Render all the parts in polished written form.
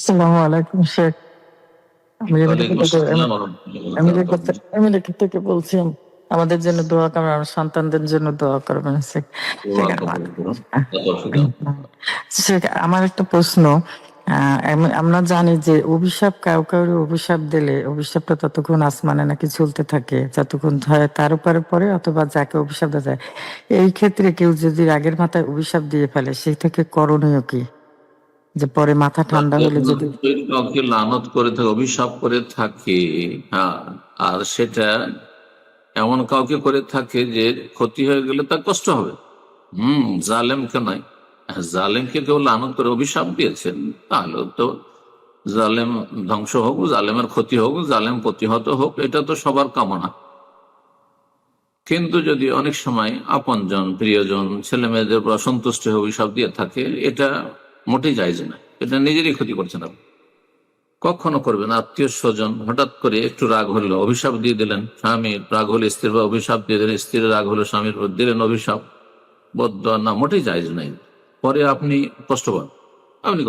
আসসালামু আলাইকুম শেখ। ওয়ালাইকুম আসসালাম ওয়া রাহমাতুল্লাহি ওয়া বারাকাতুহু। আমেরিকা থেকে বলছি। আমাদের জন্য দোয়া করবেন, আমার সন্তানদের জন্য দোয়া করবেন শেখ। দোয়া শেখ কবুল করুন। তৌফিক দান। শেখ, আমার একটা প্রশ্ন। আমরা জানি যে অভিশাপ কাউকে অভিশাপ দিলে অভিশাপটা ততক্ষণ আসমানে নাকি চলতে থাকে যতক্ষণ হয় তার উপরে পড়ে, অথবা যাকে অভিশাপ দেওয়া যায়। এই ক্ষেত্রে কেউ যদি রাগের মাথায় অভিশাপ দিয়ে ফেলে, সেই থেকে করণীয় কি? যে পরে মাথা ঠান্ডা হলে যদি কাউকে লানত করে থাকে, অভিশাপ করে থাকে, হ্যাঁ, আর সেটা এমন কাউকে করে থাকে যে ক্ষতি হয়ে গেলে তার কষ্ট হবে। জালেমকে নয়। জালেমকে কেউ লানত করে অভিশাপ দিয়েছেন, তাহলে তো জালেম ধ্বংস হোক, জালেমের ক্ষতি হোক, জালেম প্রতিহত হোক, এটা তো সবার কামনা। কিন্তু যদি অনেক সময় আপনজন, প্রিয়জন, ছেলে মেয়েদের উপর অসন্তুষ্ট হয়ে অভিশাপ দিয়ে থাকে, এটা মোটেই জায়েজ না। এটা নিজেরই ক্ষতি করছেন আপনি। কখনো করবেন আত্মীয় স্বজন হঠাৎ করে একটু রাগ হলো, অভিশাপ দিয়ে দিলেন। স্বামীর রাগ হলে স্ত্রীর বা অভিশাপ দিয়ে দিলেন, স্ত্রীর রাগ হলো স্বামীর উপর দিলেন অভিশাপ, বদদোয়া, না, মোটেই জায়েজ নাই। পরে আপনি কষ্ট পাবেন,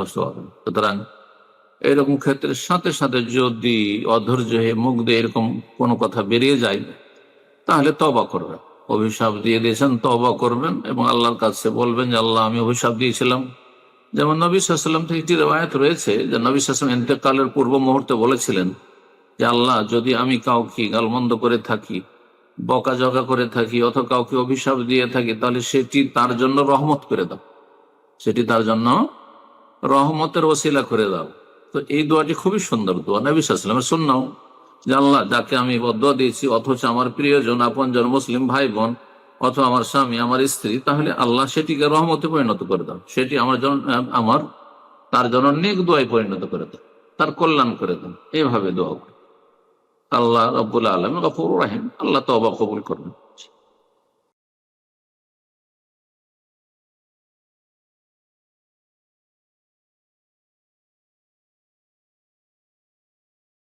কষ্ট পাবেন। সুতরাং এরকম ক্ষেত্রে সাথে সাথে যদি অধৈর্য হয়ে মুখ দিয়ে এরকম কোনো কথা বেরিয়ে যায়, তাহলে তওবা করবেন। অভিশাপ দিয়ে দিয়েছেন, তওবা করবেন এবং আল্লাহর কাছে বলবেন যে আল্লাহ, আমি অভিশাপ দিয়েছিলাম। যেমন নবী সাল্লাল্লাহু আলাইহি ওয়াসাল্লাম থেকে একটি রিওয়ায়াত রয়েছে যে নবী সাল্লাল্লাহু আলাইহি ওয়াসাল্লাম ইন্তেকালের পূর্ব মুহূর্তে বলেছিলেন যে আল্লাহ, যদি আমি কাউকে গালমন্দ করে থাকি, বকাঝকা করে থাকি, অথবা কাউকে অভিশাপ দিয়ে থাকি, তাহলে সেটি তার জন্য রহমত করে দাও, সেটি তার জন্য রহমতের ওসিলা করে দাও। তো এই দোয়াটি খুবই সুন্দর দোয়া, নবী সাল্লাল্লাহু আলাইহি ওয়াসাল্লামের সুন্নাহ, যে আল্লাহ, যাকে আমি বদদোয়া দিয়েছি অথচ আমার প্রিয়জন, আপনজন, মুসলিম ভাই বোন, অথবা আমার স্বামী, আমার স্ত্রী, তাহলে আল্লাহ সেটিকে রহমতে পরিণত করে দাও, সেটি তার জন্য নেক দোয়ায় পরিণত করে দাও, তার কল্যাণ করে দাও। এইভাবে দোয়া করে আল্লাহ রাব্বুল আলামিন গফুরুর রহিম, আল্লাহ তওবা কবুল করবেন।